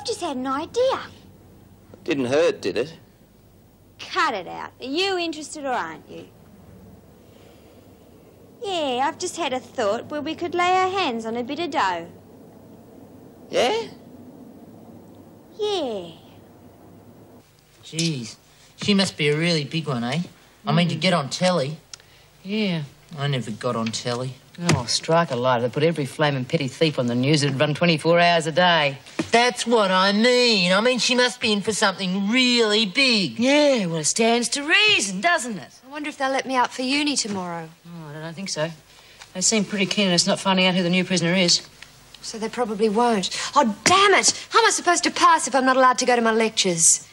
just had an idea. Didn't hurt, did it? Cut it out. Are you interested or aren't you? Yeah, I've just had a thought where we could lay our hands on a bit of dough. Yeah? Yeah. Jeez, she must be a really big one, eh? I mean, to get on telly. Yeah. I never got on telly. Oh, strike a light. They put every flaming petty thief on the news. It'd run 24 hours a day. That's what I mean. I mean, she must be in for something really big. Yeah, well, it stands to reason, doesn't it? I wonder if they'll let me out for uni tomorrow. Oh, I don't think so. They seem pretty keen on us not finding out who the new prisoner is. So they probably won't. Oh, damn it! How am I supposed to pass if I'm not allowed to go to my lectures?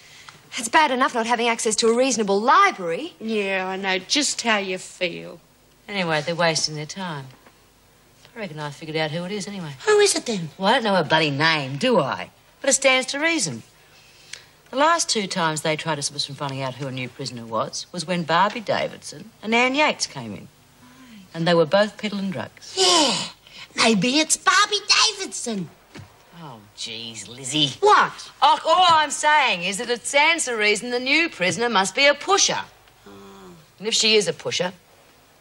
It's bad enough not having access to a reasonable library. Yeah, I know just how you feel. Anyway, they're wasting their time. I reckon I figured out who it is anyway. Who is it then? Well, I don't know her bloody name, do I? But it stands to reason. The last 2 times they tried to stop us from finding out who a new prisoner was when Barbie Davidson and Anne Yates came in. And they were both peddling drugs. Yeah, maybe it's Barbie Davidson. Oh, geez, Lizzie. What? Oh, all I'm saying is that it stands to reason the new prisoner must be a pusher. Oh. And if she is a pusher,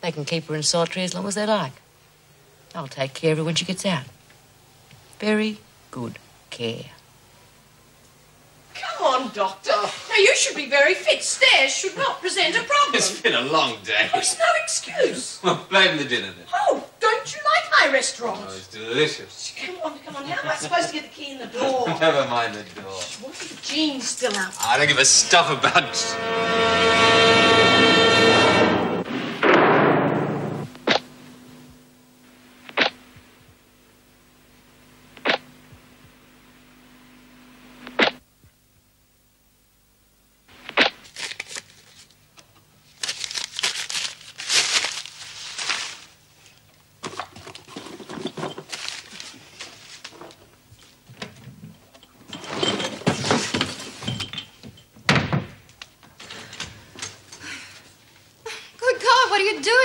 they can keep her in solitary as long as they like. I'll take care of her when she gets out. Very good care. Come on, Doctor. Now, you should be very fit. Stairs should not present a problem. It's been a long day. Oh, it's no excuse. Well, blame the dinner then. Oh, don't you like my restaurant? Oh, it's delicious. Come on. How am I supposed to get the key in the door? Never mind the door. What if the Jean's still out? I don't give a stuff about...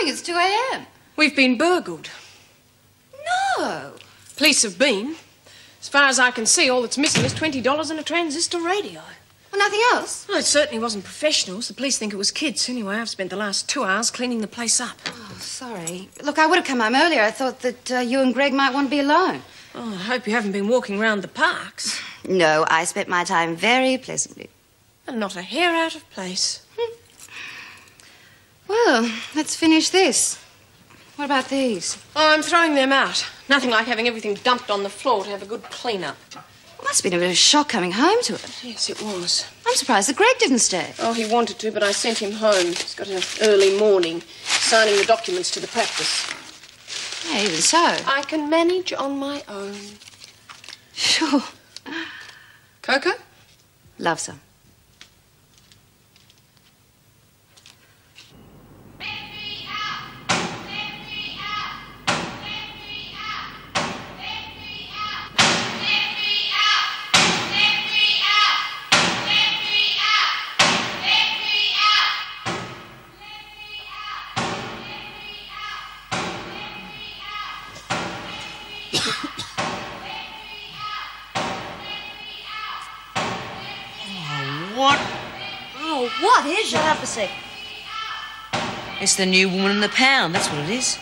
It's 2 a.m. We've been burgled. No. Police have been. As far as I can see, all that's missing is $20 and a transistor radio. Well, nothing else? Well, it certainly wasn't professionals. The police think it was kids. Anyway, I've spent the last 2 hours cleaning the place up. Oh, sorry. Look, I would have come home earlier. I thought that you and Greg might want to be alone. Oh, I hope you haven't been walking round the parks. No, I spent my time very pleasantly. And not a hair out of place. Well, let's finish this. What about these? Oh, I'm throwing them out. Nothing like having everything dumped on the floor to have a good clean-up. It must have been a bit of a shock coming home to it. Yes, it was. I'm surprised that Greg didn't stay. Oh, he wanted to, but I sent him home. He's got an early morning, signing the documents to the practice. Yeah, even so. I can manage on my own. Sure. Cocoa? Love some. What is it? Shut up a sec. It's the new woman in the pound, that's what it is.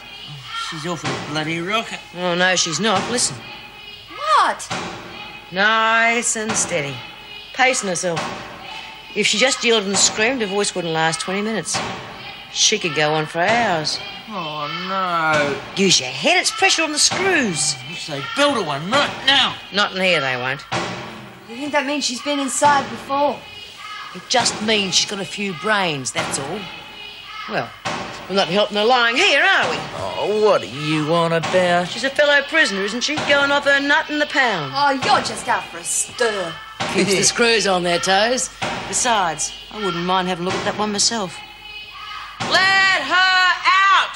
She's off a bloody rocket. Oh, no, she's not. Listen. What? Nice and steady. Pacing herself. If she just yelled and screamed, her voice wouldn't last 20 minutes. She could go on for hours. Oh, no. Use your head, it's pressure on the screws. Wish they built her one right now. Not in here, they won't. You think that means she's been inside before? It just means she's got a few brains, that's all. Well, we're not helping her lying here, are we? Oh, what are you on about? She's a fellow prisoner, isn't she? Going off her nut in the pound. Oh, you're just out for a stir. Keeps the screws on their toes. Besides, I wouldn't mind having a look at that one myself. Let her out!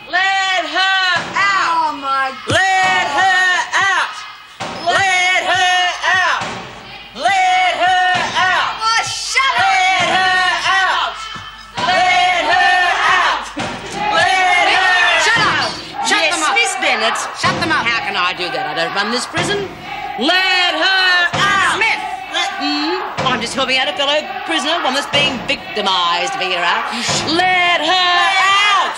Let her out! Oh, my God. Let her out! Let her out! Let her out! Oh, shut up! Let her out! Let her out! Let her Shut up! out! Shut Yes, them up! Miss Bennett. Shut them up! How can I do that? I don't run this prison. Let her out! I'm just helping out a fellow prisoner, one that's being victimised, Vera. Let her out!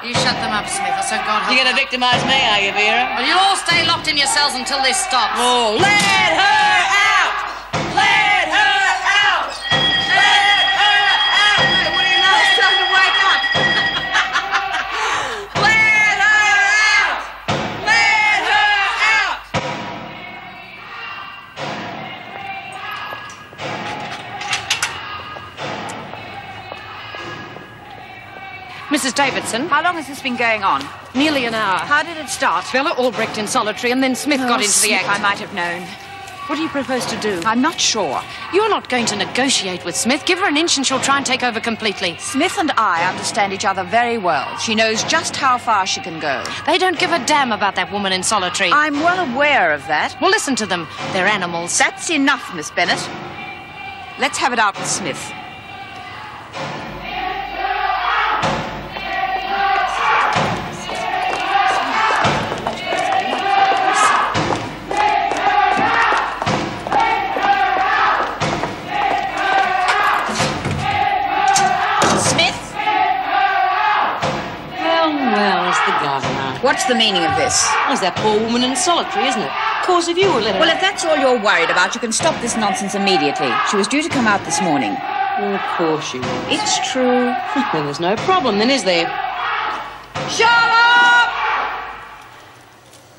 You shut them up, Smith, or so God help You're going to victimise me, are you, Vera? Well, you all stay locked in your cells until this stops. Oh, let her out! Let her out! Let her out! Hey, what do you know? It's time to wake up. Let her out! Let her out! Mrs. Davidson. How long has this been going on? Nearly an hour. How did it start? Bella Albrecht in solitary, and then Smith got into the act. I might have known. What do you propose to do? I'm not sure. You're not going to negotiate with Smith. Give her an inch and she'll try and take over completely. Smith and I understand each other very well. She knows just how far she can go. They don't give a damn about that woman in solitary. I'm well aware of that. Well, listen to them. They're animals. That's enough, Miss Bennett. Let's have it out with Smith. Well, it's the governor. What's the meaning of this? Well, it's that poor woman in solitary, isn't it? Of course, if you were let her... Well, if that's all you're worried about, you can stop this nonsense immediately. She was due to come out this morning. Well, of course she was. It's true. Well, there's no problem then, is there? Shut up!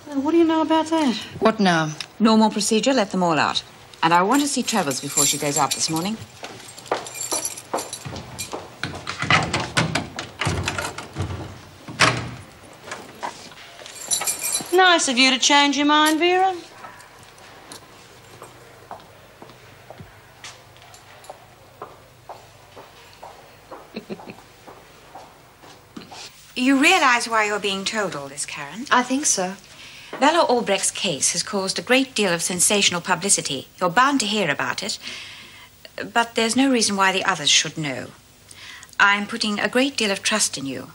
Well, what do you know about that? What now? Normal procedure, let them all out. And I want to see Travers before she goes out this morning. Nice of you to change your mind, Vera. You realize why you're being told all this, Karen? I think so. Bella Albrecht's case has caused a great deal of sensational publicity. You're bound to hear about it. But there's no reason why the others should know. I'm putting a great deal of trust in you.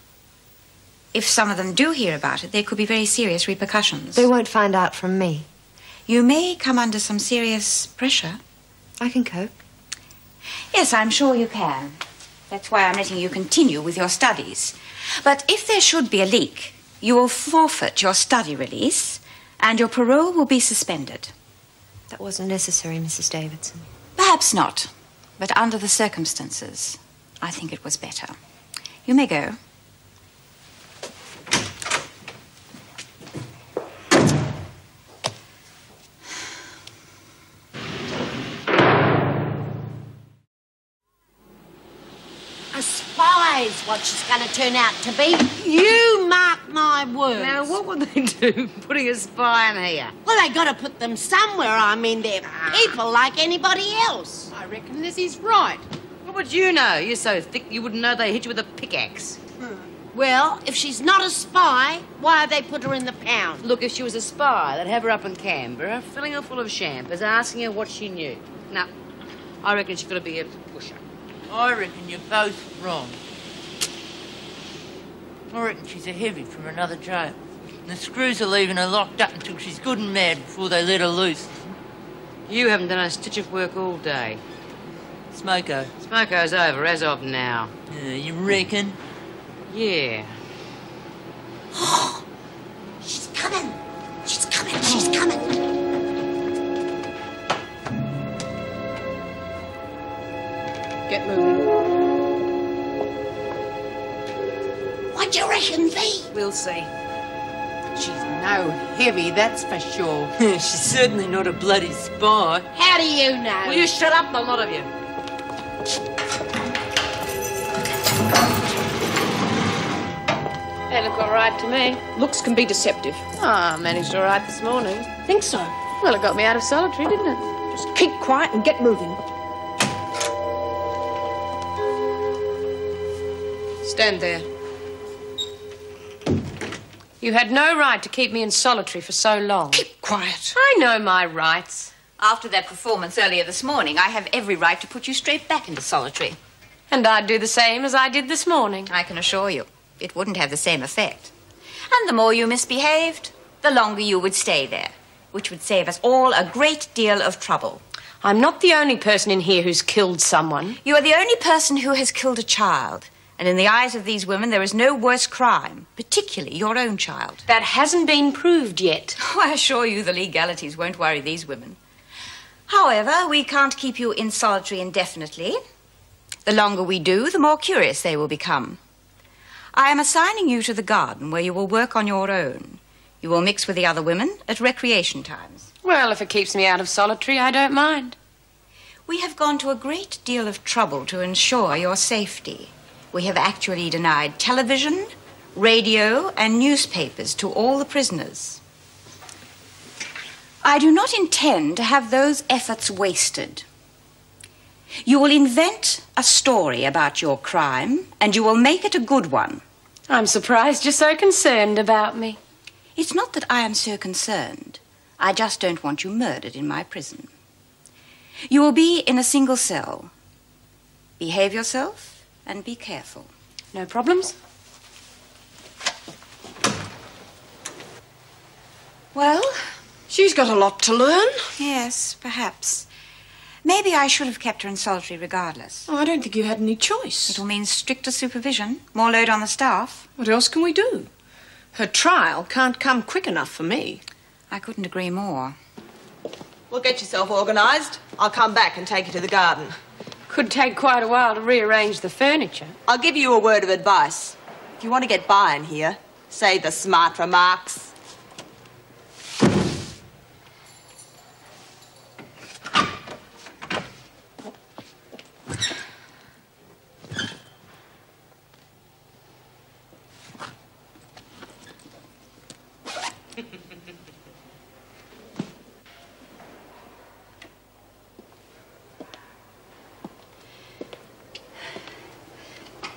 If some of them do hear about it, there could be very serious repercussions. They won't find out from me. You may come under some serious pressure. I can cope. Yes, I'm sure you can. That's why I'm letting you continue with your studies. But if there should be a leak, you will forfeit your study release and your parole will be suspended. That wasn't necessary, Mrs. Davidson. Perhaps not. But under the circumstances, I think it was better. You may go. A spy's what she's going to turn out to be. You mark my words. Now, what would they do putting a spy in here? Well, they got to put them somewhere. I mean, they're people like anybody else. I reckon this is right. What would you know? You're so thick you wouldn't know they hit you with a pickaxe. Well, if she's not a spy, why have they put her in the pound? Look, if she was a spy, they'd have her up in Canberra, filling her full of champers, asking her what she knew. Now, I reckon she's got to be a pusher. I reckon you're both wrong. I reckon she's a heavy from another jail. And the screws are leaving her locked up until she's good and mad before they let her loose. You haven't done a stitch of work all day. Smoko. Smoko's over as of now. You reckon? Yeah. She's coming. She's coming. She's coming. Get moving. What do you reckon, V? We'll see. She's no heavy, that's for sure. She's certainly not a bloody spy. How do you know? Will you shut up, the lot of you? They look all right to me. Looks can be deceptive. I managed all right this morning. Think so? Well, it got me out of solitary, didn't it? Just keep quiet and get moving. Stand there. You had no right to keep me in solitary for so long. Keep quiet. I know my rights. After that performance earlier this morning, I have every right to put you straight back into solitary. And I'd do the same as I did this morning. I can assure you, it wouldn't have the same effect. And the more you misbehaved, the longer you would stay there. which would save us all a great deal of trouble. I'm not the only person in here who's killed someone. You are the only person who has killed a child. And in the eyes of these women, there is no worse crime, particularly your own child. That hasn't been proved yet. Oh, I assure you the legalities won't worry these women. However, we can't keep you in solitary indefinitely. The longer we do, the more curious they will become. I am assigning you to the garden where you will work on your own. You will mix with the other women at recreation times. Well, if it keeps me out of solitary, I don't mind. We have gone to a great deal of trouble to ensure your safety. We have actually denied television, radio, and newspapers to all the prisoners. I do not intend to have those efforts wasted. You will invent a story about your crime, and you will make it a good one. I'm surprised you're so concerned about me. It's not that I am so concerned. I just don't want you murdered in my prison. You will be in a single cell. Behave yourself and be careful. No problems? Well? She's got a lot to learn. Yes, perhaps. Maybe I should have kept her in solitary regardless. Oh, I don't think you had any choice. It'll mean stricter supervision, more load on the staff. What else can we do? Her trial can't come quick enough for me. I couldn't agree more. Well, get yourself organised. I'll come back and take you to the garden. Could take quite a while to rearrange the furniture. I'll give you a word of advice. If you want to get by in here, say the smart remarks.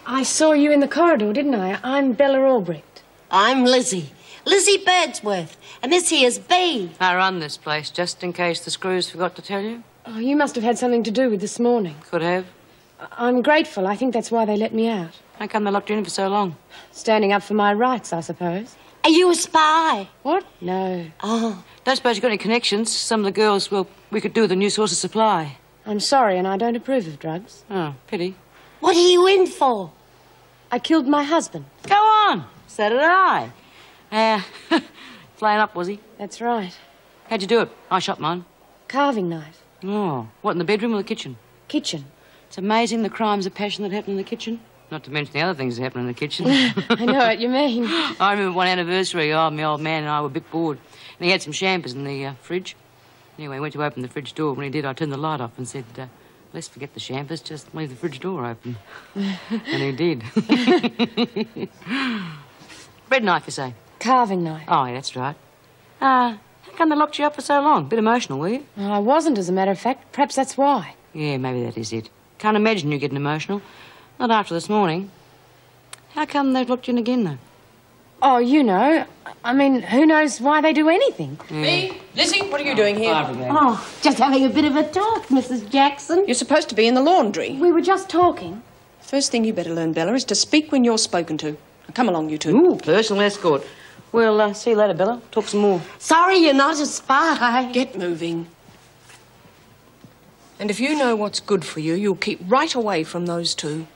I saw you in the corridor, didn't I? I'm Bella Albrecht. I'm Lizzie. Lizzie Birdsworth. And this here's Bea. I run this place, just in case the screws forgot to tell you. Oh, you must have had something to do with this morning. Could have. I'm grateful. I think that's why they let me out. How come they locked you in for so long? Standing up for my rights, I suppose. Are you a spy? What? No. Oh. Don't suppose you've got any connections? Some of the girls, well, we could do with a new source of supply. I'm sorry, and I don't approve of drugs. Oh, pity. What are you in for? I killed my husband. Go on. So did I. Flaying up, was he? That's right. How'd you do it? I shot mine. Carving knife. Oh, what, in the bedroom or the kitchen? Kitchen. It's amazing the crimes of passion that happen in the kitchen. Not to mention the other things that happen in the kitchen. I know what you mean. I remember one anniversary, my old man and I were a bit bored. And he had some champers in the fridge. Anyway, he went to open the fridge door. When he did, I turned the light off and said, let's forget the champers, just leave the fridge door open. And he did. Bread knife, you say? Carving knife. Oh, yeah, that's right. How come they locked you up for so long? Bit emotional, were you? Well, I wasn't, as a matter of fact. Perhaps that's why. Yeah, maybe that is it. Can't imagine you getting emotional. Not after this morning. How come they've locked you in again, though? Oh, you know. I mean, who knows why they do anything? Yeah. Me? Lizzie, what are you doing here? Oh, just having a bit of a talk, Mrs. Jackson. You're supposed to be in the laundry. We were just talking. First thing you better learn, Bella, is to speak when you're spoken to. Now, come along, you two. Ooh, personal escort. We'll see you later, Bella. Talk some more. Sorry you're not a spy. Get moving. And if you know what's good for you, you'll keep right away from those two.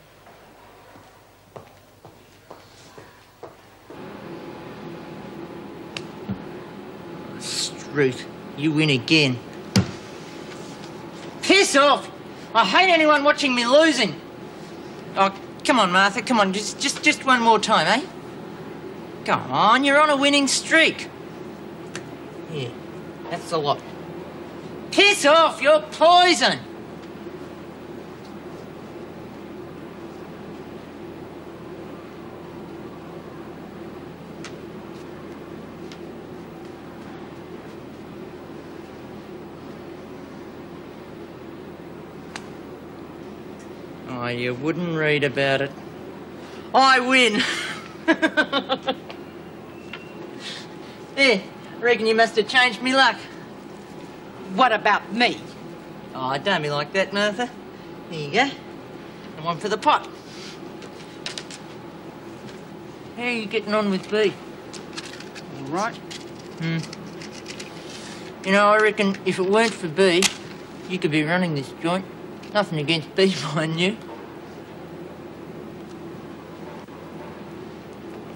Street, you win again. Piss off! I hate anyone watching me losing. Oh, come on, Martha, come on, just one more time, eh? Come on, you're on a winning streak. Yeah, that's a lot. Piss off, you're poison! Oh, you wouldn't read about it. I win. There, I reckon you must have changed me luck. What about me? Oh, don't be like that, Martha. There you go. And one for the pot. How are you getting on with Bea? All right. You know, I reckon if it weren't for Bea, you could be running this joint. Nothing against Bea, mind you.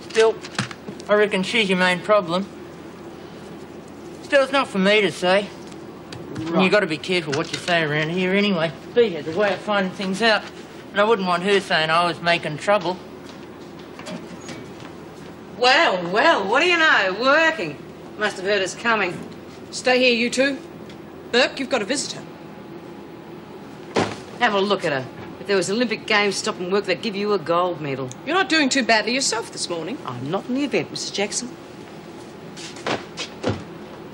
Still, I reckon she's your main problem. Still, it's not for me to say. And you got to be careful what you say around here anyway. Bea has a way of finding things out. And I wouldn't want her saying I was making trouble. Well, well, what do you know? Working. Must have heard us coming. Stay here, you two. Burke, you've got a visitor. Have a look at her. If there was Olympic Games stopping work, they'd give you a gold medal. You're not doing too badly yourself this morning. I'm not in the event, Mrs. Jackson.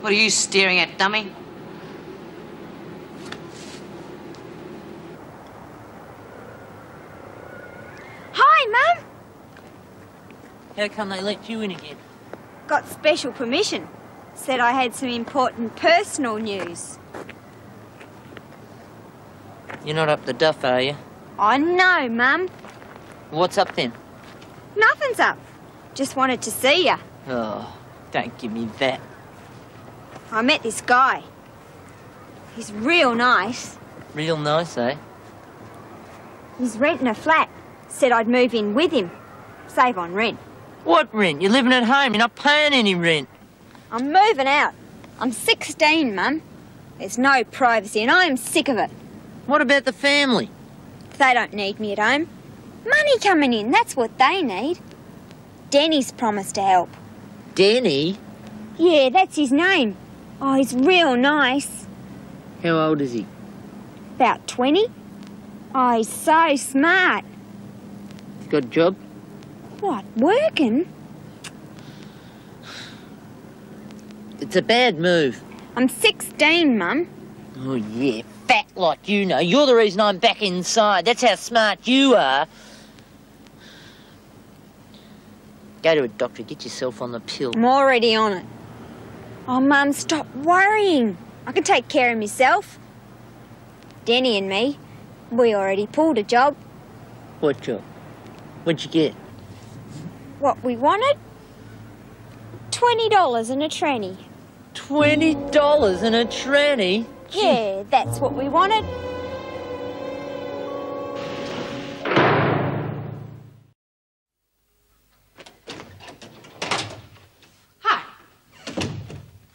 What are you staring at, dummy? Hi, Mum. How come they let you in again? Got special permission. Said I had some important personal news. You're not up the duff, are you? I know, Mum. What's up then? Nothing's up. Just wanted to see ya. Oh, don't give me that. I met this guy. He's real nice. Real nice, eh? He's renting a flat. Said I'd move in with him. Save on rent. What rent? You're living at home. You're not paying any rent. I'm moving out. I'm 16, Mum. There's no privacy and I'm sick of it. What about the family? They don't need me at home. Money coming in, that's what they need. Denny's promised to help. Denny? Yeah, that's his name. Oh, he's real nice. How old is he? About 20. Oh, he's so smart. He's got a job? What, working? It's a bad move. I'm 16, Mum. Oh, yeah, fat like you know. You're the reason I'm back inside. That's how smart you are. Go to a doctor, get yourself on the pill. I'm already on it. Oh, Mum, stop worrying. I can take care of myself. Denny and me, we already pulled a job. What job? What'd you get? What we wanted? $20 and a tranny. $20 and a tranny? Yeah, that's what we wanted.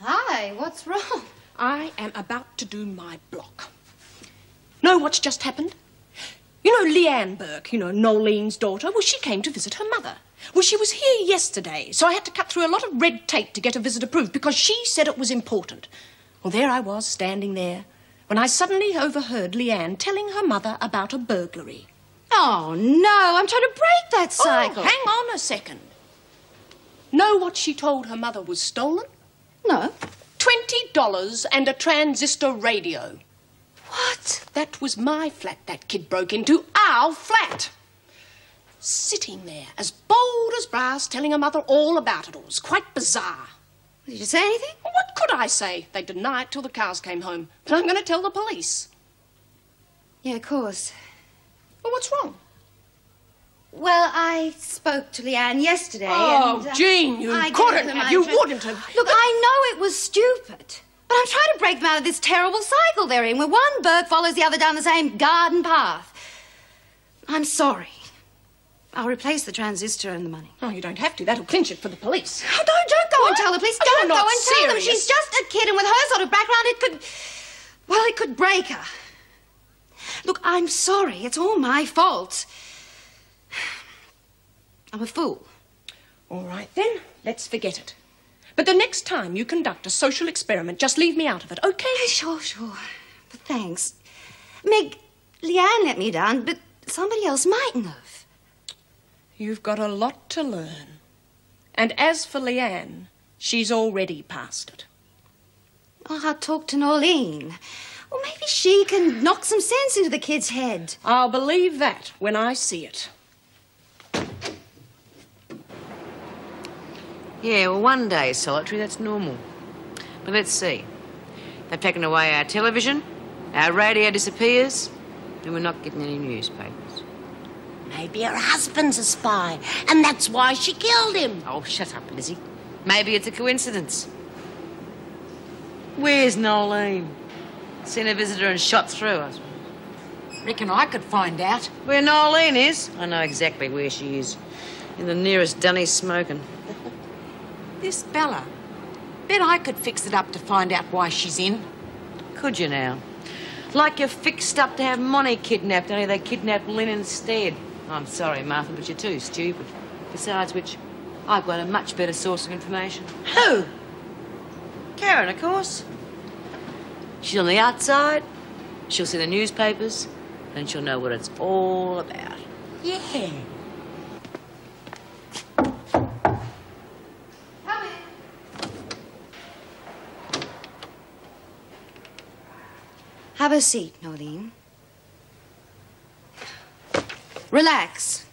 Hi, what's wrong? I am about to do my block. Know what's just happened? You know Leanne Burke, Nolene's daughter? Well, she came to visit her mother. Well, she was here yesterday, so I had to cut through a lot of red tape to get a visit approved because she said it was important. Well, there I was, standing there, when I suddenly overheard Leanne telling her mother about a burglary. Oh, no, I'm trying to break that cycle. Oh, hang on a second. Know what she told her mother was stolen? No. $20 and a transistor radio. What? That was my flat that kid broke into. Our flat. Sitting there, as bold as brass, telling her mother all about it all. It was quite bizarre. Did you say anything? Well, what could I say? They denied it till the cars came home. But I'm going to tell the police. Yeah, of course. Well, what's wrong? Well, I spoke to Leanne yesterday Oh, and... Jean, you I couldn't gave her have. my You address. wouldn't have. Look, I know it was stupid. But I'm trying to break them out of this terrible cycle they're in, where one Burke follows the other down the same garden path. I'm sorry. I'll replace the transistor and the money. Oh, you don't have to. That'll clinch it for the police. Oh, don't go and tell the police. Oh, Don't you're go not and tell them. serious. She's just a kid, and with her sort of background, it could break her. Look, I'm sorry. It's all my fault. I'm a fool. All right, then. Let's forget it. But the next time you conduct a social experiment, just leave me out of it, okay? Sure. But thanks. Meg, Leanne let me down, but somebody else mightn't have. You've got a lot to learn. And as for Leanne, she's already past it. Oh, I'll talk to Norleen. Or maybe she can knock some sense into the kid's head. I'll believe that when I see it. Yeah, well, one day solitary, that's normal. But let's see. They've taken away our television, our radio disappears, and we're not getting any newspapers. Maybe her husband's a spy, and that's why she killed him. Oh, shut up, Lizzie. Maybe it's a coincidence. Where's Nolene? Seen a visitor and shot through us. Reckon I could find out. Where Nolene is? I know exactly where she is. In the nearest dunny smoking. This Bella. Bet I could fix it up to find out why she's in. Could you now? Like you're fixed up to have Monty kidnapped, only they kidnapped Lynn instead. I'm sorry, Martha, but you're too stupid. Besides which, I've got a much better source of information. Who? Karen, of course. She's on the outside, she'll see the newspapers, and she'll know what it's all about. Yeah. Have a seat, Nolene. Relax.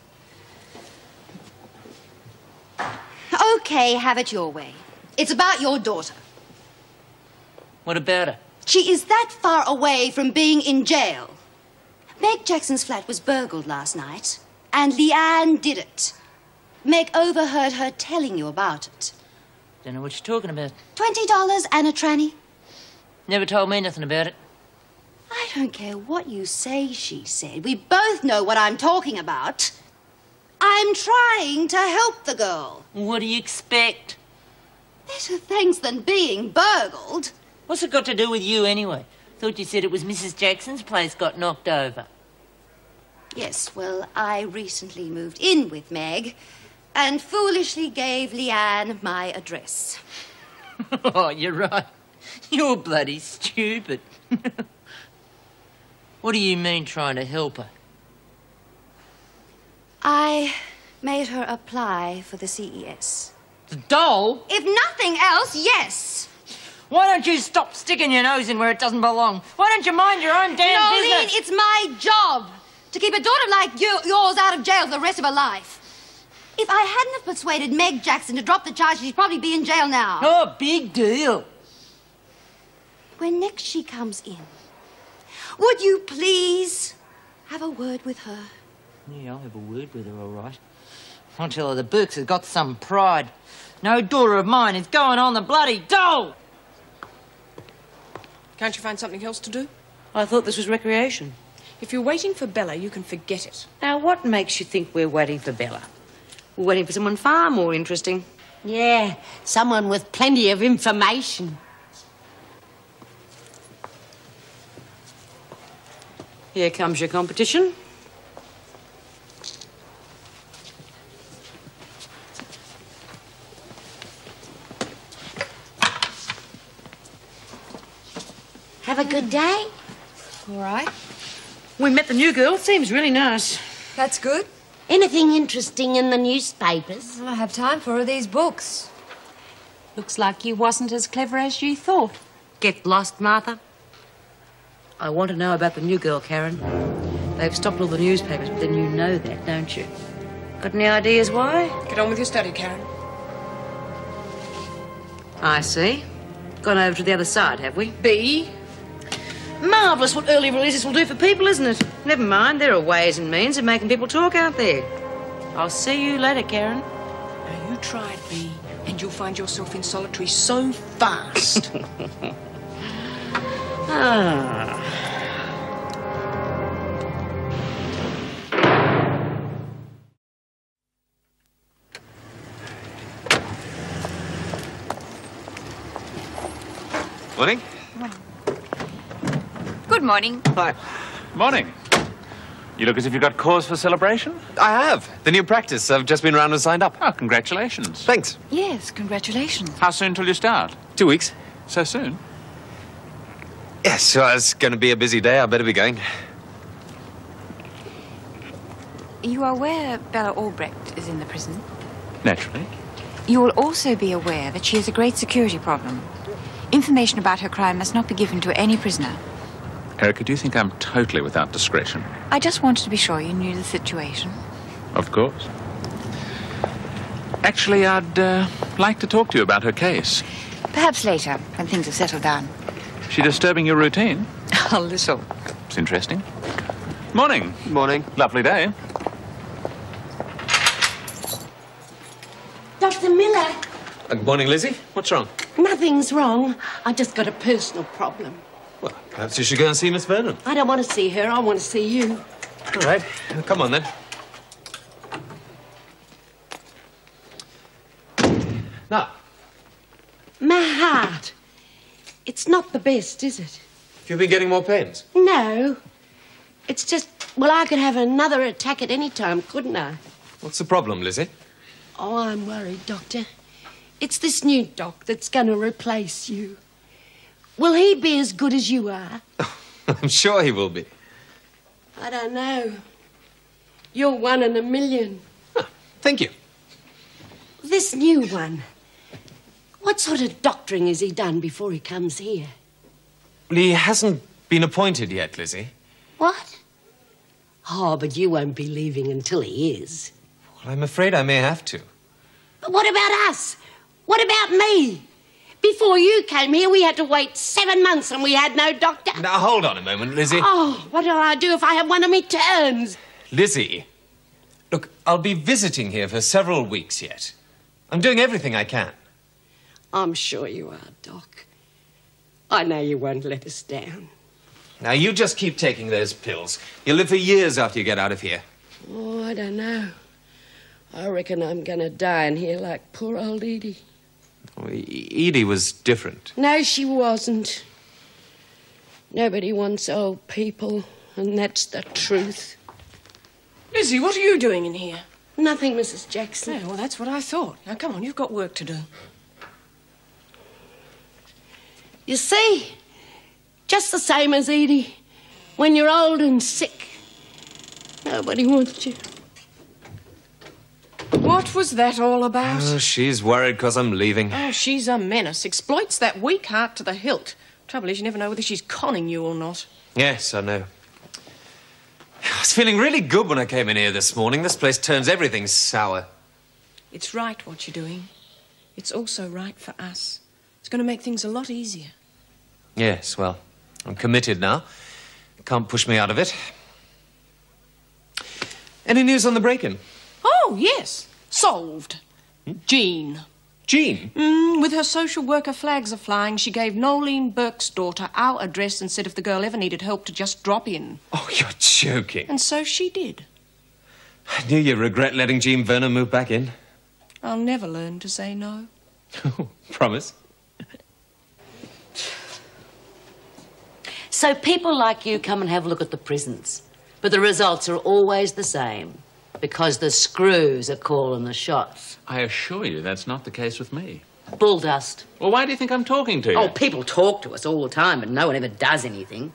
Okay, have it your way. It's about your daughter. What about her? She is that far away from being in jail. Meg Jackson's flat was burgled last night, and Leanne did it. Meg overheard her telling you about it. Don't know what you're talking about. $20 and a tranny. Never told me nothing about it. I don't care what you say, she said. We both know what I'm talking about. I'm trying to help the girl. What do you expect? Better things than being burgled. What's it got to do with you anyway? Thought you said it was Mrs. Jackson's place got knocked over. Yes, well, I recently moved in with Meg and foolishly gave Leanne my address. Oh, you're right. You're bloody stupid. What do you mean trying to help her? I made her apply for the CES. The doll? If nothing else, yes. Why don't you stop sticking your nose in where it doesn't belong? Why don't you mind your own damn Nolene, business? it's my job to keep a daughter like yours out of jail for the rest of her life. If I hadn't have persuaded Meg Jackson to drop the charge, she'd probably be in jail now. Oh, big deal. When next she comes in, would you please have a word with her? Yeah, I'll have a word with her, all right. I'll tell her the Burkes has got some pride. No daughter of mine is going on the bloody dole! Can't you find something else to do? I thought this was recreation. If you're waiting for Bella, you can forget it. Now, what makes you think we're waiting for Bella? We're waiting for someone far more interesting. Yeah, someone with plenty of information. Here comes your competition. Have a good day? All right. We met the new girl. Seems really nice. That's good. Anything interesting in the newspapers? I have time for all these books. Looks like you wasn't as clever as you thought. Get lost, Martha. I want to know about the new girl, Karen. They've stopped all the newspapers, but then you know that, don't you? Got any ideas why? Get on with your study, Karen. I see. Gone over to the other side, have we? B. Marvellous what early releases will do for people, isn't it? Never mind, there are ways and means of making people talk, aren't there? I'll see you later, Karen. Now, you try it, B, and you'll find yourself in solitary so fast. Morning. Good morning. Hi. Morning. You look as if you've got cause for celebration. I have. The new practice. I've just been round and signed up. Oh, congratulations. Thanks. Yes, congratulations. How soon till you start? 2 weeks. So soon? Yes, well, it's going to be a busy day. I better be going. You are aware Bella Albrecht is in the prison? Naturally. You will also be aware that she has a great security problem. Information about her crime must not be given to any prisoner. Erica, do you think I'm totally without discretion? I just wanted to be sure you knew the situation. Of course. Actually, I'd like to talk to you about her case. Perhaps later, when things have settled down. She disturbing your routine? A little. It's interesting. Morning. Morning. Lovely day. Dr. Miller. Good morning, Lizzie. What's wrong? Nothing's wrong. I just got a personal problem. Well, perhaps you should go and see Miss Vernon. I don't want to see her. I want to see you. All right. Come on, then. Now. My heart. It's not the best, is it? Have you been getting more pains? No. It's just, well, I could have another attack at any time, couldn't I? What's the problem, Lizzie? Oh, I'm worried, Doctor. It's this new doc that's going to replace you. Will he be as good as you are? I'm sure he will be. I don't know. You're 1 in a million. Oh, thank you. This new one, what sort of doctoring has he done before he comes here? Well, he hasn't been appointed yet, Lizzie. What? Oh, but you won't be leaving until he is. Well, I'm afraid I may have to. But what about us? What about me? Before you came here, we had to wait 7 months and we had no doctor. Now, hold on a moment, Lizzie. Oh, what'll I do if I have one of me turns? Lizzie, look, I'll be visiting here for several weeks yet. I'm doing everything I can. I'm sure you are, Doc. I know you won't let us down. Now, you just keep taking those pills. You'll live for years after you get out of here. Oh, I don't know. I reckon I'm going to die in here like poor old Edie. Oh, Edie was different. No, she wasn't. Nobody wants old people, and that's the truth. Lizzie, what are you doing in here? Nothing, Mrs. Jackson. Yeah, well, that's what I thought. Now, come on, you've got work to do. You see, just the same as Edie. When you're old and sick, nobody wants you. What was that all about? Oh, she's worried because I'm leaving. Oh, she's a menace. Exploits that weak heart to the hilt. Trouble is, you never know whether she's conning you or not. Yes, I know. I was feeling really good when I came in here this morning. This place turns everything sour. It's right what you're doing. It's also right for us. It's going to make things a lot easier. Yes, well, I'm committed now. Can't push me out of it. Any news on the break-in? Oh, yes. Solved. Jean. Jean? With her social worker flags a-flying, she gave Nolene Burke's daughter our address and said if the girl ever needed help to just drop in. Oh, you're joking. And so she did. I knew you'd regret letting Jean Vernon move back in. I'll never learn to say no. Promise? So people like you come and have a look at the prisons. But the results are always the same. Because the screws are calling the shots. I assure you that's not the case with me. Bull dust. Well, why do you think I'm talking to you? Oh, people talk to us all the time, but no one ever does anything.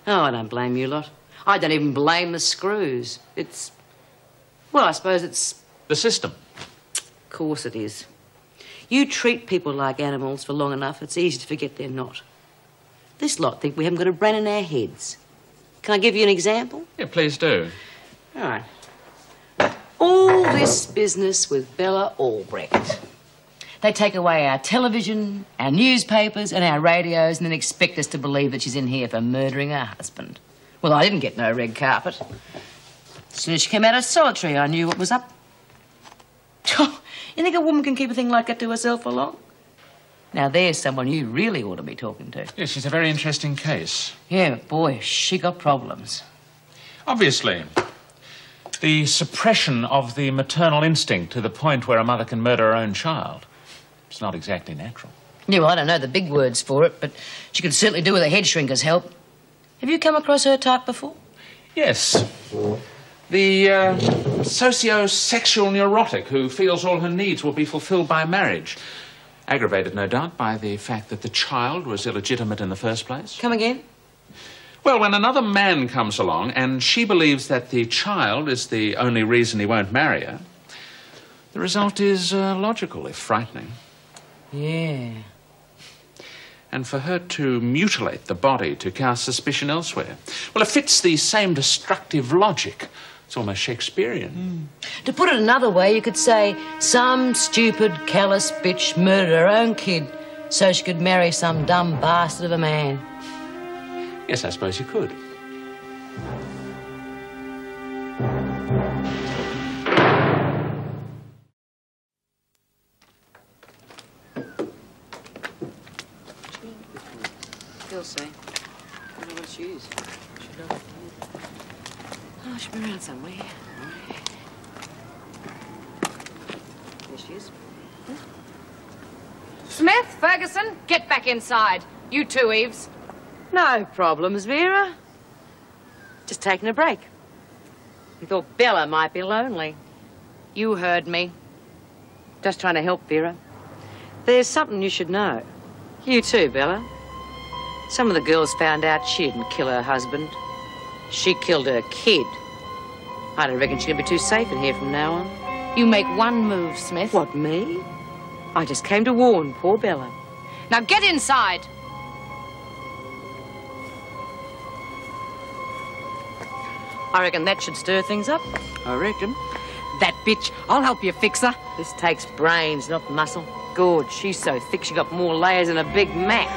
Oh, I don't blame you lot. I don't even blame the screws. It's... well, I suppose it's... the system. Of course it is. You treat people like animals for long enough, it's easy to forget they're not. This lot think we haven't got a brain in our heads. Can I give you an example? Yeah, please do. All right. All this business with Bella Albrecht. They take away our television, our newspapers and our radios and then expect us to believe that she's in here for murdering her husband. Well, I didn't get no red carpet. As soon as she came out of solitary, I knew what was up. You think a woman can keep a thing like that to herself for long? Now, there's someone you really ought to be talking to. Yes, she's a very interesting case. Yeah, but boy, she got problems. Obviously. The suppression of the maternal instinct to the point where a mother can murder her own child. It's not exactly natural. Yeah, well, I don't know the big words for it, but she could certainly do with a head shrinker's help. Have you come across her type before? Yes. The socio-sexual neurotic who feels all her needs will be fulfilled by marriage. Aggravated, no doubt, by the fact that the child was illegitimate in the first place. Come again? Well, when another man comes along and she believes that the child is the only reason he won't marry her, the result is logical, if frightening. Yeah. And for her to mutilate the body to cast suspicion elsewhere, well, it fits the same destructive logic. It's almost Shakespearean. To put it another way, you could say some stupid, callous bitch murdered her own kid so she could marry some dumb bastard of a man. Yes, I suppose you could. He'll say. I don't know what she is. Should know. Oh, she'll be around somewhere. There she is. Smith, Ferguson, get back inside. You too, Eves. No problems, Vera. Just taking a break. We thought Bella might be lonely. You heard me. Just trying to help, Vera. There's something you should know. You too, Bella. Some of the girls found out she didn't kill her husband. She killed her kid. I don't reckon she'll be too safe in here from now on. You make one move, Smith. What, me? I just came to warn poor Bella. Now get inside. I reckon that should stir things up. I reckon. That bitch, I'll help you fix her. This takes brains, not muscle. Good, she's so thick she got more layers than a Big Mac.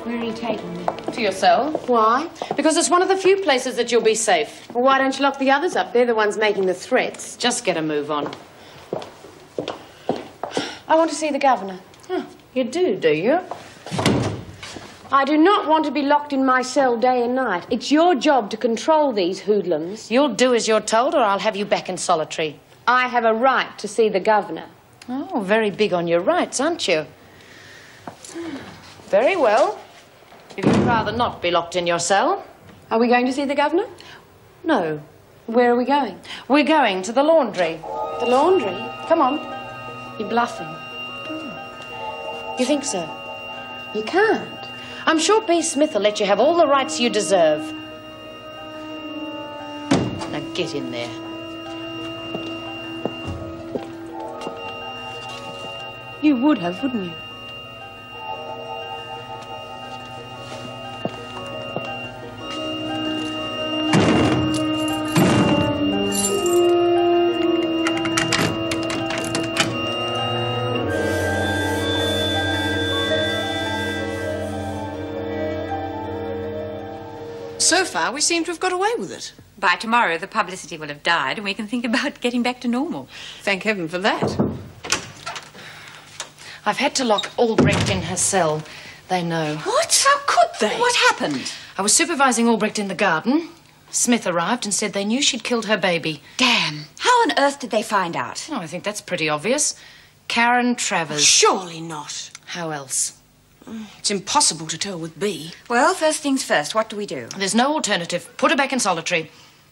Where are you taking me? To your cell. Why? Because it's one of the few places that you'll be safe. Well, why don't you lock the others up? They're the ones making the threats. Just get a move on. I want to see the governor. You do you? I do not want to be locked in my cell day and night. It's your job to control these hoodlums. You'll do as you're told, or I'll have you back in solitary. I have a right to see the governor. Oh, very big on your rights, aren't you? Very well. If you'd rather not be locked in your cell. Are we going to see the governor? No. Where are we going? We're going to the laundry. The laundry? Come on. You're bluffing. You think so? You can't. I'm sure B. Smith will let you have all the rights you deserve. Now get in there. You would have, wouldn't you? So far, we seem to have got away with it. By tomorrow, the publicity will have died and we can think about getting back to normal. Thank heaven for that. I've had to lock Albrecht in her cell. They know. What? How could they? What happened? I was supervising Albrecht in the garden. Smith arrived and said they knew she'd killed her baby. Damn. How on earth did they find out? Oh, I think that's pretty obvious. Karen Travers. Surely not. How else? It's impossible to tell with B. Well, first things first, what do we do? There's no alternative. Put her back in solitary.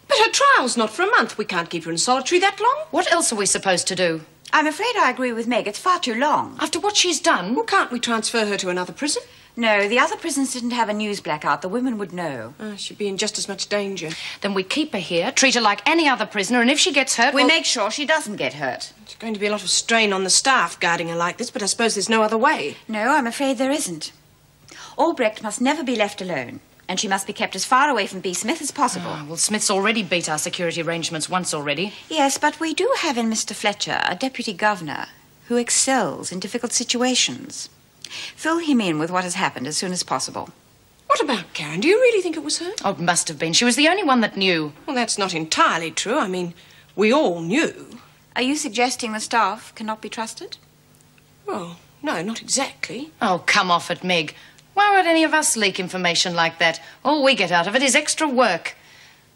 But her trial's not for a month. We can't keep her in solitary that long. What else are we supposed to do? I'm afraid I agree with Meg. It's far too long. After what she's done? Well, can't we transfer her to another prison? No, the other prisons didn't have a news blackout. The women would know. She'd be in just as much danger. Then we keep her here, treat her like any other prisoner, and if she gets hurt, we make sure she doesn't get hurt. There's going to be a lot of strain on the staff guarding her like this, but I suppose there's no other way. No, I'm afraid there isn't. Albrecht must never be left alone, and she must be kept as far away from B. Smith as possible. Oh, well, Smith's already beat our security arrangements once already. Yes, but we do have in Mr. Fletcher a deputy governor who excels in difficult situations. Fill him in with what has happened as soon as possible. What about Karen? Do you really think it was her? Oh, it must have been. She was the only one that knew. Well, that's not entirely true. I mean, we all knew. Are you suggesting the staff cannot be trusted? Well, no, not exactly. Oh, come off it, Meg. Why would any of us leak information like that? All we get out of it is extra work.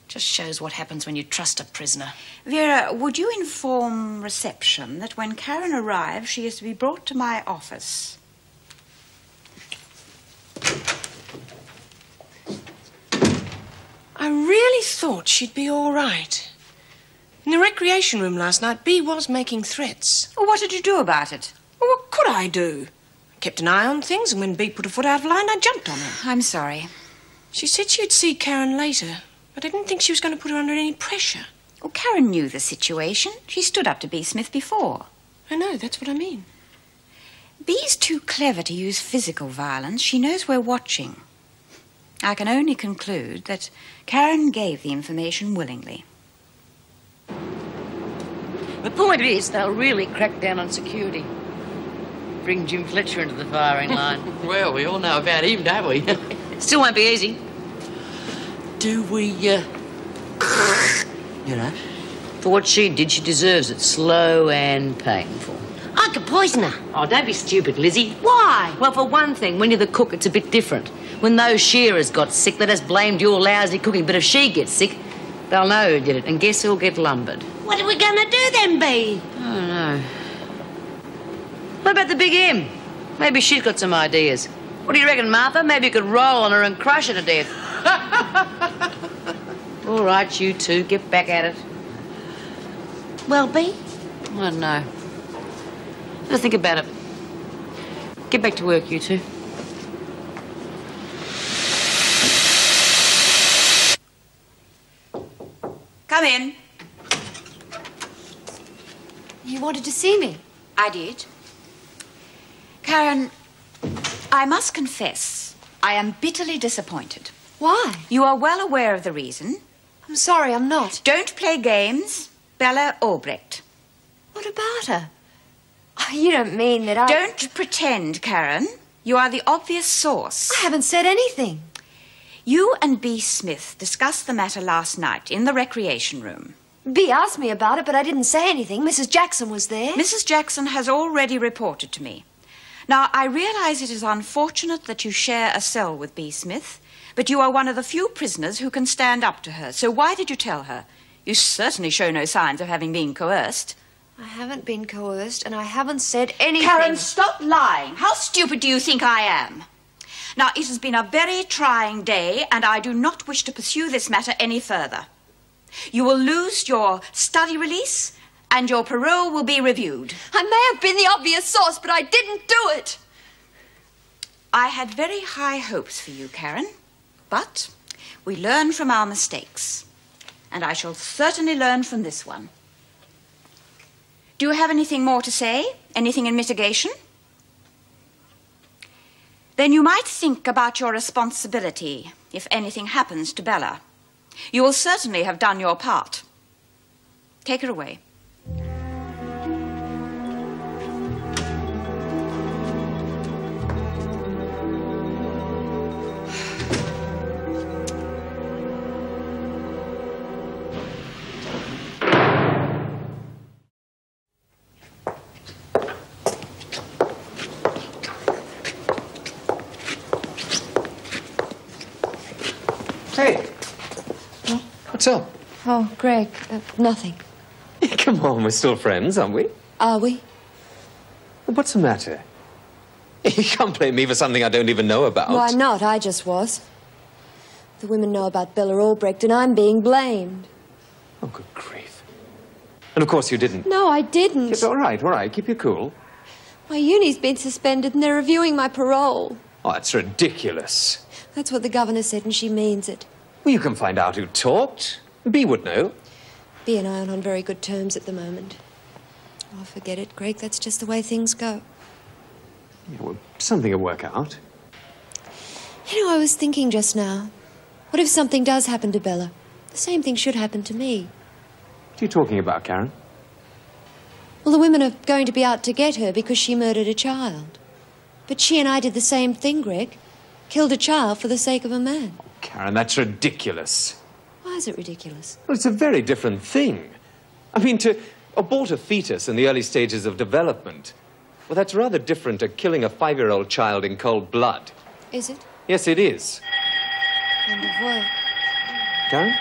Just shows what happens when you trust a prisoner. Vera, would you inform reception that when Karen arrives, she is to be brought to my office? I really thought she'd be all right. In the recreation room last night, B was making threats. Well, what did you do about it? Well, what could I do? I kept an eye on things, and when B put a foot out of line, I jumped on her. I'm sorry. She said she'd see Karen later, but I didn't think she was going to put her under any pressure. Well, Karen knew the situation. She stood up to B. Smith before. I know, that's what I mean. B's too clever to use physical violence. She knows we're watching. I can only conclude that Karen gave the information willingly. The point is, they'll really crack down on security. Bring Jim Fletcher into the firing line. Well, we all know about him, don't we? Still won't be easy. do we, you know? For what she did, she deserves it. Slow and painful. I could poison her. Oh, don't be stupid, Lizzie. Why? Well, for one thing, when you're the cook, it's a bit different. When those shearers got sick, they just blamed your lousy cooking. But if she gets sick, they'll know who did it. And guess who'll get lumbered? What are we going to do then, Bea? I don't know. What about the big M? Maybe she's got some ideas. What do you reckon, Martha? Maybe you could roll on her and crush her to death. All right, you two, get back at it. Well, Bea? I don't know. Just think about it. Get back to work, you two. Come in. You wanted to see me? I did. Karen, I must confess, I am bitterly disappointed. Why? You are well aware of the reason. I'm sorry, I'm not. Don't play games. Bella Albrecht. What about her? Oh, you don't mean that I... Don't pretend, Karen. You are the obvious source. I haven't said anything. You and Bea Smith discussed the matter last night in the recreation room. Bea asked me about it, but I didn't say anything. Mrs. Jackson was there. Mrs. Jackson has already reported to me. Now, I realize it is unfortunate that you share a cell with Bea Smith, but you are one of the few prisoners who can stand up to her. So why did you tell her? You certainly show no signs of having been coerced. I haven't been coerced, and I haven't said anything. Karen, stop lying. How stupid do you think I am? Now, it has been a very trying day, and I do not wish to pursue this matter any further. You will lose your study release, and your parole will be reviewed. I may have been the obvious source, but I didn't do it. I had very high hopes for you, Karen, but we learn from our mistakes, and I shall certainly learn from this one. Do you have anything more to say? Anything in mitigation? Then you might think about your responsibility if anything happens to Bella. You will certainly have done your part. Take her away. Hey. What's up? Oh, Greg, nothing. Come on, we're still friends, aren't we? Are we? What's the matter? You can't blame me for something I don't even know about. Why not? I just was. The women know about Bella Albrecht, and I'm being blamed. Oh, good grief. And of course you didn't. No, I didn't. It's all right. Keep your cool. My uni's been suspended, and they're reviewing my parole. Oh, that's ridiculous. That's what the governor said, and she means it. Well, you can find out who talked. Bea would know. Bea and I aren't on very good terms at the moment. Oh, forget it, Greg. That's just the way things go. Yeah, well, something will work out. You know, I was thinking just now, what if something does happen to Bella? The same thing should happen to me. What are you talking about, Karen? Well, the women are going to be out to get her because she murdered a child. But she and I did the same thing, Greg. Killed a child for the sake of a man. Oh, Karen, that's ridiculous. Why is it ridiculous? Well, it's a very different thing. I mean, to abort a fetus in the early stages of development, well, that's rather different to killing a 5-year-old child in cold blood. Is it? Yes, it is. End of work. Karen?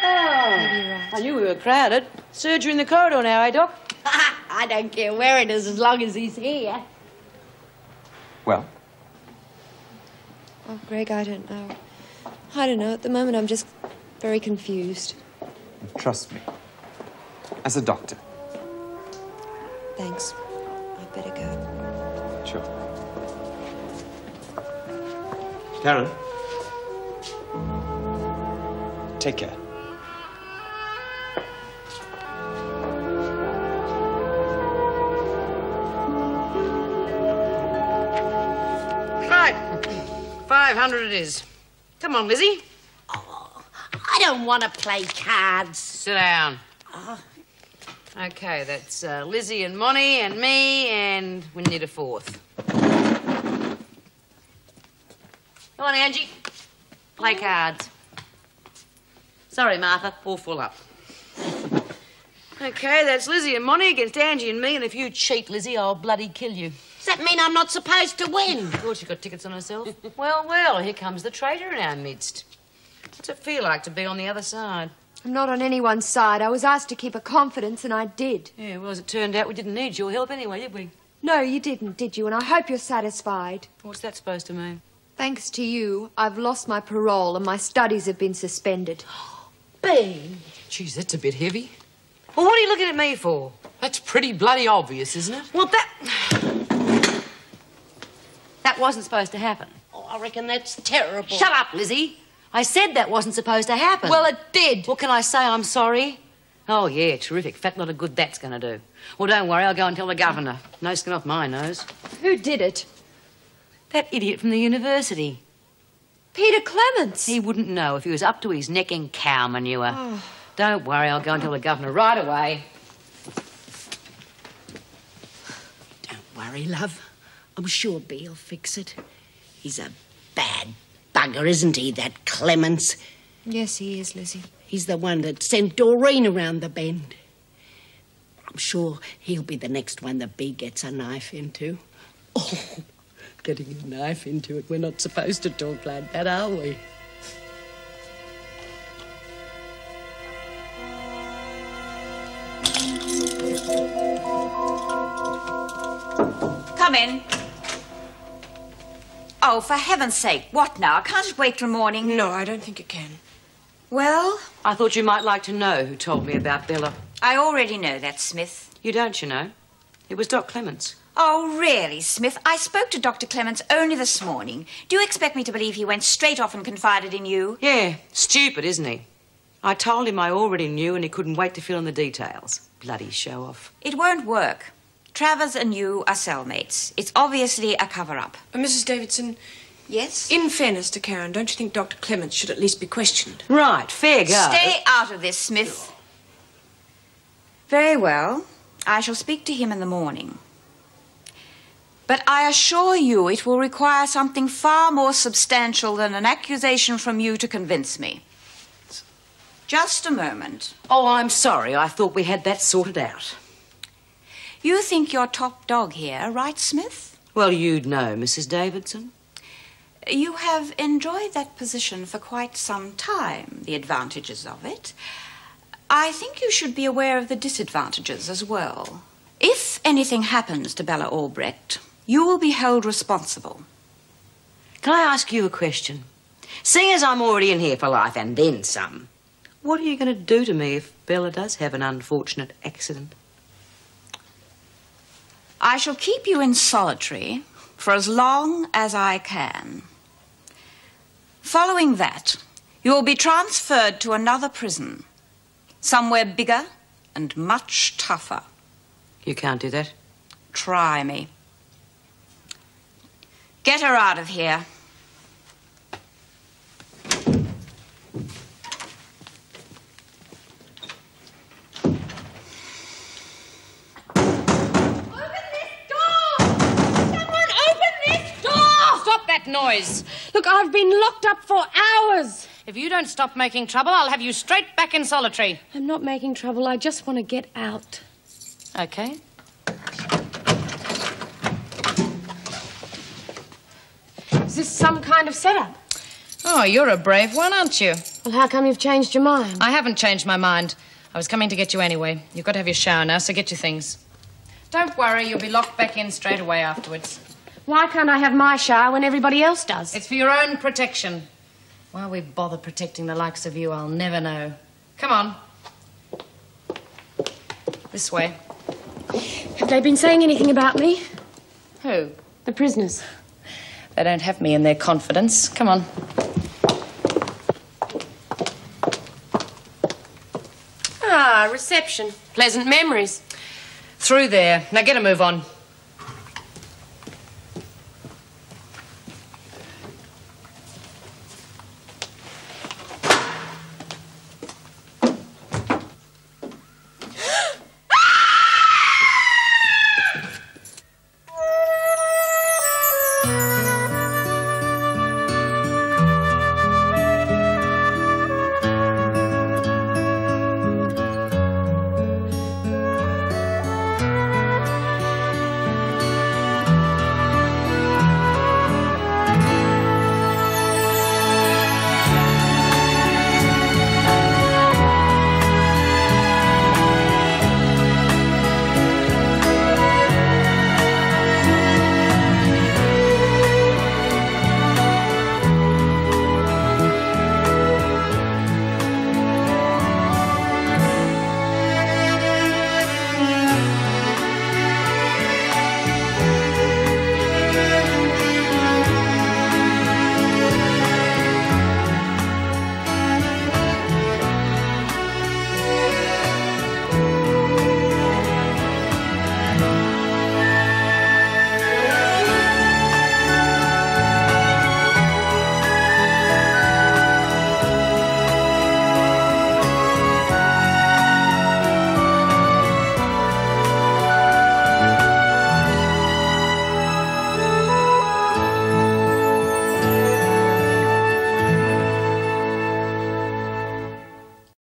Oh, Maybe you're right. I knew we were crowded. Surgery in the corridor now, eh, Doc? I don't care where it is as long as he's here. Well? Oh, Greg, I don't know. I don't know. At the moment, I'm just very confused. Trust me. As a doctor. Thanks. I'd better go. Sure. Karen? Take care. Right. 500 it is. Come on, Lizzie. I don't want to play cards. Sit down. Okay, that's Lizzie and Monty and me, and we need a fourth. Come on, Angie. Play cards. Sorry, Martha, all full up. OK, that's Lizzie and Monty against Angie and me, and if you cheat, Lizzie, I'll bloody kill you. Does that mean I'm not supposed to win? Of course, you've got tickets on herself. Well, here comes the traitor in our midst. What's it feel like to be on the other side? I'm not on anyone's side. I was asked to keep a confidence, and I did. Yeah, well, as it turned out, we didn't need your help anyway, did we? No, you didn't, did you? And I hope you're satisfied. What's that supposed to mean? Thanks to you, I've lost my parole and my studies have been suspended. Bean! Geez, that's a bit heavy. Well, what are you looking at me for? That's pretty bloody obvious, isn't it? Well, that wasn't supposed to happen. Oh, I reckon that's terrible. Shut up, Lizzie. I said that wasn't supposed to happen. Well, it did. Well, can I say I'm sorry? Oh, yeah, terrific. Fat lot of good that's going to do. Well, don't worry, I'll go and tell the governor. No skin off my nose. Who did it? That idiot from the university. Peter Clements. He wouldn't know if he was up to his neck in cow manure. Oh. Don't worry, I'll go and tell the governor right away. Don't worry, love. I'm sure Bee'll fix it. He's a bad bugger, isn't he, that Clements? Yes, he is, Lizzie. He's the one that sent Doreen around the bend. I'm sure he'll be the next one that Bee gets a knife into. Oh, getting a knife into it. We're not supposed to talk like that, are we? Come in. Oh, for heaven's sake, what now? Can't it wait till morning? No, I don't think it can. Well? I thought you might like to know who told me about Bella. I already know that, Smith. You don't, you know. It was Doc Clements. Oh, really, Smith? I spoke to Dr. Clements only this morning. Do you expect me to believe he went straight off and confided in you? Yeah, stupid, isn't he? I told him I already knew and he couldn't wait to fill in the details. Bloody show-off. It won't work. Travers and you are cellmates. It's obviously a cover-up. Mrs. Davidson... Yes? In fairness to Karen, don't you think Dr. Clements should at least be questioned? Right, fair go. Stay out of this, Smith. Very well. I shall speak to him in the morning. But I assure you it will require something far more substantial than an accusation from you to convince me. Just a moment. Oh, I'm sorry. I thought we had that sorted out. You think you're top dog here, right, Smith? Well, you'd know, Mrs. Davidson. You have enjoyed that position for quite some time, the advantages of it. I think you should be aware of the disadvantages as well. If anything happens to Bella Albrecht, you will be held responsible. Can I ask you a question? Seeing as I'm already in here for life and then some, what are you going to do to me if Bella does have an unfortunate accident? I shall keep you in solitary for as long as I can. Following that, you will be transferred to another prison, somewhere bigger and much tougher. You can't do that? Try me. Get her out of here. Noise. Look, I've been locked up for hours. If you don't stop making trouble, I'll have you straight back in solitary. I'm not making trouble. I just want to get out. Okay. Is this some kind of setup? Oh, you're a brave one, aren't you? Well, how come you've changed your mind? I haven't changed my mind. I was coming to get you anyway. You've got to have your shower now, so get your things. Don't worry, you'll be locked back in straight away afterwards. Why can't I have my shower when everybody else does? It's for your own protection. Why we bother protecting the likes of you, I'll never know. Come on. This way. Have they been saying anything about me? Who? The prisoners. They don't have me in their confidence. Come on. Ah, reception. Pleasant memories. Through there. Now get a move on.